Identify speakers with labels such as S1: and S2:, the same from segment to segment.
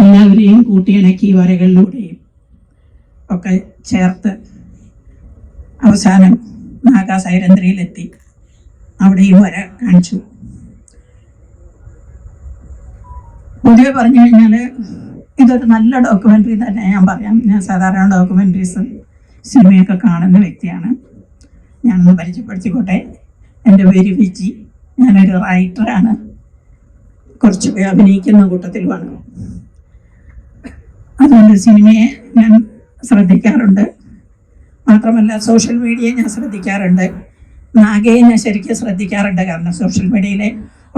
S1: എല്ലാവരെയും കൂട്ടിയിണക്കി വരകളിലൂടെയും ഒക്കെ ചേർത്ത് അവസാനം നാഗാസൈരന്ധ്രയിലെത്തി. അവിടെയും വര കാണിച്ചു. പൊതുവെ പറഞ്ഞു കഴിഞ്ഞാൽ ഇതൊരു നല്ല ഡോക്യുമെൻ്ററി തന്നെ ഞാൻ പറയാം. ഞാൻ സാധാരണ ഡോക്യുമെൻ്ററീസ് സിനിമയൊക്കെ കാണുന്ന വ്യക്തിയാണ്. ഞാനൊന്ന് പരിചയപ്പെടുത്തിക്കോട്ടെ. എൻ്റെ പേര് വിജി. ഞാനൊരു റൈറ്ററാണ്. കുറച്ചൊക്കെ അഭിനയിക്കുന്ന കൂട്ടത്തിലുമാണ്. അതുകൊണ്ട് സിനിമയെ ഞാൻ ശ്രദ്ധിക്കാറുണ്ട്. മാത്രമല്ല സോഷ്യൽ മീഡിയയെ ഞാൻ ശ്രദ്ധിക്കാറുണ്ട്. നാഗയെ ഞാൻ ശരിക്കും ശ്രദ്ധിക്കാറുണ്ട്. കാരണം സോഷ്യൽ മീഡിയയിലെ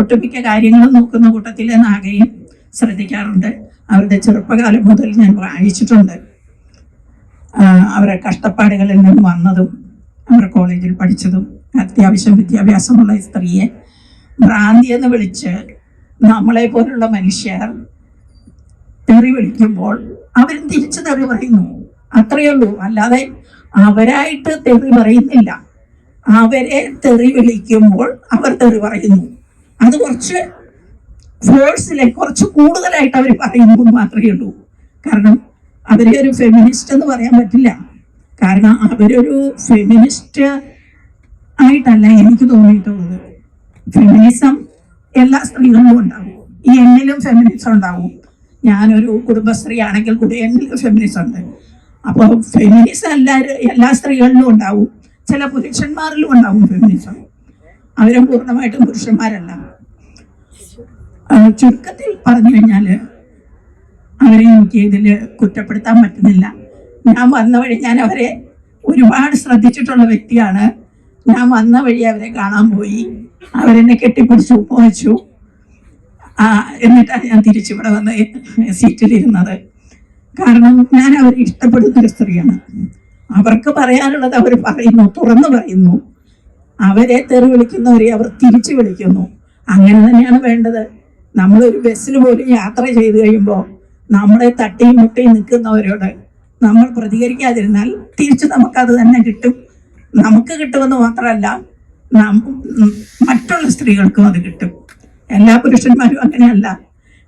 S1: ഒട്ടുമിക്ക കാര്യങ്ങളും നോക്കുന്ന കൂട്ടത്തിൽ നാഗയും ശ്രദ്ധിക്കാറുണ്ട്. അവരുടെ ചെറുപ്പകാലം മുതൽ ഞാൻ വായിച്ചിട്ടുണ്ട്. അവരെ കഷ്ടപ്പാടുകളിൽ നിന്ന് വന്നതും അവർ കോളേജിൽ പഠിച്ചതും അത്യാവശ്യം വിദ്യാഭ്യാസമുള്ള സ്ത്രീയെ ഭ്രാന്തി എന്ന് വിളിച്ച് നമ്മളെ പോലുള്ള മനുഷ്യർ തെറി വിളിക്കുമ്പോൾ അവരും തിരിച്ചു തെറി പറയുന്നു. അത്രയേ ഉള്ളൂ. അല്ലാതെ അവരായിട്ട് തെറി പറയുന്നില്ല. അവരെ തെറി വിളിക്കുമ്പോൾ അവർ തെറി പറയുന്നു. അത് കുറച്ച് ഫോഴ്സിലെ കുറച്ച് കൂടുതലായിട്ട് അവർ പറയുന്നു മാത്രമേ ഉള്ളൂ. കാരണം അവരെ ഒരു ഫെമിനിസ്റ്റ് എന്ന് പറയാൻ പറ്റില്ല. കാരണം അവരൊരു ഫെമിനിസ്റ്റ് ആയിട്ടല്ല എനിക്ക് തോന്നിയിട്ടുള്ളത്. ഫെമിനിസം എല്ലാ സ്ത്രീകളിലും ഉണ്ടാവും. ഈ എന്നിലും ഫെമിനിസം ഉണ്ടാവും. ഞാനൊരു കുടുംബശ്രീ ആണെങ്കിൽ കൂടി എന്നിലും ഫെമിനിസം ഉണ്ട്. അപ്പോൾ ഫെമിനിസം എല്ലാ സ്ത്രീകളിലും ഉണ്ടാവും. ചില പുരുഷന്മാരിലും ഉണ്ടാവും ഫെമിനിസം. അവരും പൂർണ്ണമായിട്ടും പുരുഷന്മാരല്ല. ചുരുക്കത്തിൽ പറഞ്ഞു കഴിഞ്ഞാൽ അവരെ എനിക്ക് ഇതിൽ കുറ്റപ്പെടുത്താൻ പറ്റുന്നില്ല. ഞാൻ വന്ന വഴി ഞാൻ അവരെ ഒരുപാട് ശ്രദ്ധിച്ചിട്ടുള്ള വ്യക്തിയാണ്. ഞാൻ വന്ന വഴി അവരെ കാണാൻ പോയി. അവരെന്നെ കെട്ടിപ്പിടിച്ചു പോച്ചു. എന്നിട്ടാണ് ഞാൻ തിരിച്ചിവിടെ വന്ന് സീറ്റിലിരുന്നത്. കാരണം ഞാൻ അവരെ ഇഷ്ടപ്പെടുന്നൊരു സ്ത്രീയാണ്. അവർക്ക് പറയാനുള്ളത് അവർ പറയുന്നു, തുറന്നു പറയുന്നു. അവരെ തെറി വിളിക്കുന്നവരെ അവർ തിരിച്ചു വിളിക്കുന്നു. അങ്ങനെ തന്നെയാണ് വേണ്ടത്. നമ്മളൊരു ബസ്സിൽ പോലും യാത്ര ചെയ്ത് കഴിയുമ്പോൾ നമ്മളെ തട്ടിയും മുട്ടിയും നിൽക്കുന്നവരോട് നമ്മൾ പ്രതികരിക്കാതിരുന്നാൽ തിരിച്ച് നമുക്കത് തന്നെ കിട്ടും. നമുക്ക് കിട്ടുമെന്ന് മാത്രമല്ല, മറ്റുള്ള സ്ത്രീകൾക്കും അത് കിട്ടും. എല്ലാ പുരുഷന്മാരും അങ്ങനെയല്ല.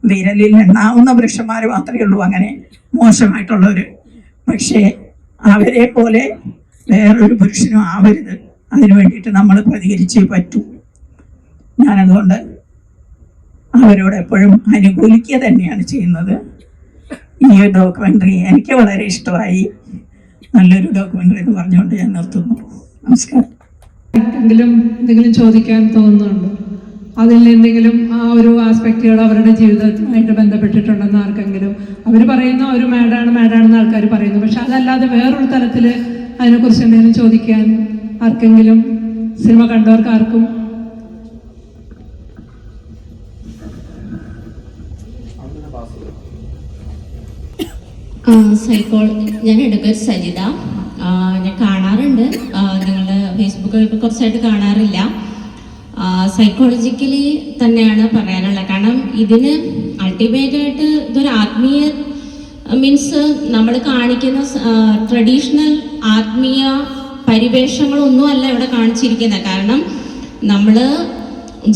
S1: വിരലിൽ എണ്ണാവുന്ന പുരുഷന്മാർ മാത്രമേ ഉള്ളൂ അങ്ങനെ മോശമായിട്ടുള്ളവർ. പക്ഷേ അവരെ പോലെ വേറൊരു പുരുഷനും ആവരുത്. അതിനു വേണ്ടിയിട്ട് നമ്മൾ പ്രതികരിച്ചേ പറ്റൂ. ഞാനതുകൊണ്ട് അവരോട് എപ്പോഴും അനുകൂലിക്കുക തന്നെയാണ് ചെയ്യുന്നത്. ഈ ഡോക്യുമെൻ്ററി എനിക്ക് വളരെ ഇഷ്ടമായി. നല്ലൊരു ഡോക്യുമെൻ്ററി എന്ന് പറഞ്ഞുകൊണ്ട് ഞാൻ നിർത്തുന്നു. നമസ്കാരം.
S2: എന്തെങ്കിലും ചോദിക്കാൻ തോന്നുന്നുണ്ടോ? അതിൽ എന്തെങ്കിലും ആ ഒരു ആസ്പെക്റ്റുകൾ അവരുടെ ജീവിതവുമായിട്ട് ബന്ധപ്പെട്ടിട്ടുണ്ടെന്ന് ആർക്കെങ്കിലും? അവർ പറയുന്നു ഒരു മാഡാണെന്ന് ആൾക്കാർ പറയുന്നു. പക്ഷെ അതല്ലാതെ വേറൊരു തലത്തിൽ അതിനെക്കുറിച്ച് എന്തെങ്കിലും ചോദിക്കാൻ ആർക്കെങ്കിലും, സിനിമ കണ്ടവർക്ക് ആർക്കും?
S3: ഞാൻ എടുക്കൊരു സജിത. ഞാൻ കാണാറുണ്ട്, നിങ്ങളുടെ ഫേസ്ബുക്കിലൊക്കെ കുറച്ചായിട്ട് കാണാറില്ല. സൈക്കോളജിക്കലി തന്നെയാണ് പറയാനുള്ളത്. കാരണം ഇതിന് അൾട്ടിമേറ്റായിട്ട് ഇതൊരു ആത്മീയ മീൻസ് നമ്മൾ കാണിക്കുന്ന ട്രഡീഷണൽ ആത്മീയ പരിവേഷങ്ങളൊന്നും അല്ല ഇവിടെ കാണിച്ചിരിക്കുന്നത്. കാരണം നമ്മൾ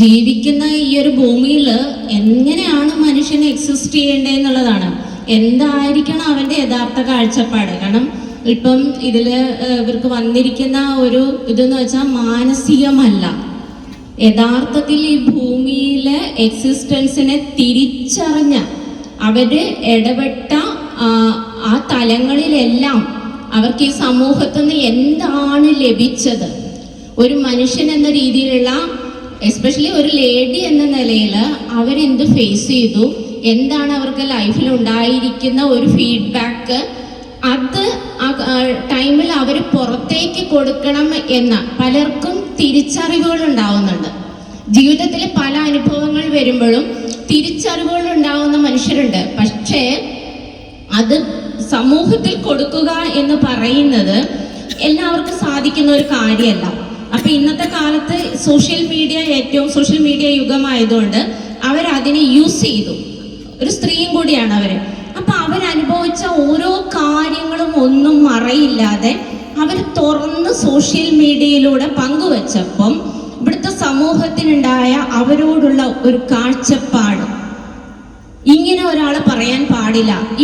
S3: ജീവിക്കുന്ന ഈ ഒരു ഭൂമിയിൽ എങ്ങനെയാണ് മനുഷ്യന് എക്സിസ്റ്റ് ചെയ്യേണ്ടതെന്നുള്ളതാണ്. എന്തായിരിക്കണം അവൻ്റെ യഥാർത്ഥ കാഴ്ചപ്പാട്? കാരണം ഇപ്പം ഇതിൽ ഇവർക്ക് വന്നിരിക്കുന്ന ഒരു ഇതെന്ന് വെച്ചാൽ മാനസികമല്ല, യഥാർത്ഥത്തിൽ ഈ ഭൂമിയിലെ എക്സിസ്റ്റൻസിനെ തിരിച്ചറിഞ്ഞ അവര് ഇടപെട്ട ആ തലങ്ങളിലെല്ലാം അവർക്ക് ഈ സമൂഹത്തിൽ നിന്ന് എന്താണ് ലഭിച്ചത്, ഒരു മനുഷ്യൻ എന്ന രീതിയിലുള്ള, എസ്പെഷ്യലി ഒരു ലേഡി എന്ന നിലയിൽ അവരെന്ത് ഫേസ് ചെയ്തു, എന്താണ് അവർക്ക് ലൈഫിൽ ഉണ്ടായിരിക്കുന്ന ഒരു ഫീഡ്ബാക്ക്, അത് ആ ടൈമിൽ അവർ പുറത്തേക്ക് കൊടുക്കണം എന്ന പലർക്കും തിരിച്ചറിവുകൾ ഉണ്ടാവുന്നുണ്ട്. ജീവിതത്തിൽ പല അനുഭവങ്ങൾ വരുമ്പോഴും തിരിച്ചറിവുകൾ ഉണ്ടാവുന്ന മനുഷ്യരുണ്ട്. പക്ഷേ അത് സമൂഹത്തിൽ കൊടുക്കുക എന്ന് പറയുന്നത് എല്ലാവർക്കും സാധിക്കുന്ന ഒരു കാര്യമല്ല. അപ്പൊ ഇന്നത്തെ കാലത്ത് സോഷ്യൽ മീഡിയ യുഗമായതുകൊണ്ട് അവരതിനെ യൂസ് ചെയ്തു. ഒരു സ്ത്രീയും കൂടിയാണ് അവര്. അപ്പൊ അവരനുഭവിച്ച ഓരോ കാര്യങ്ങളും ഒന്നും മറയില്ലാതെ അവർ തുറന്ന് സോഷ്യൽ മീഡിയയിലൂടെ പങ്കുവച്ചപ്പം ഇവിടുത്തെ സമൂഹത്തിനുണ്ടായ അവരോടുള്ള ഒരു കാഴ്ചപ്പാട്, ഇങ്ങനെ ഒരാൾ പറയാൻ പാടില്ല.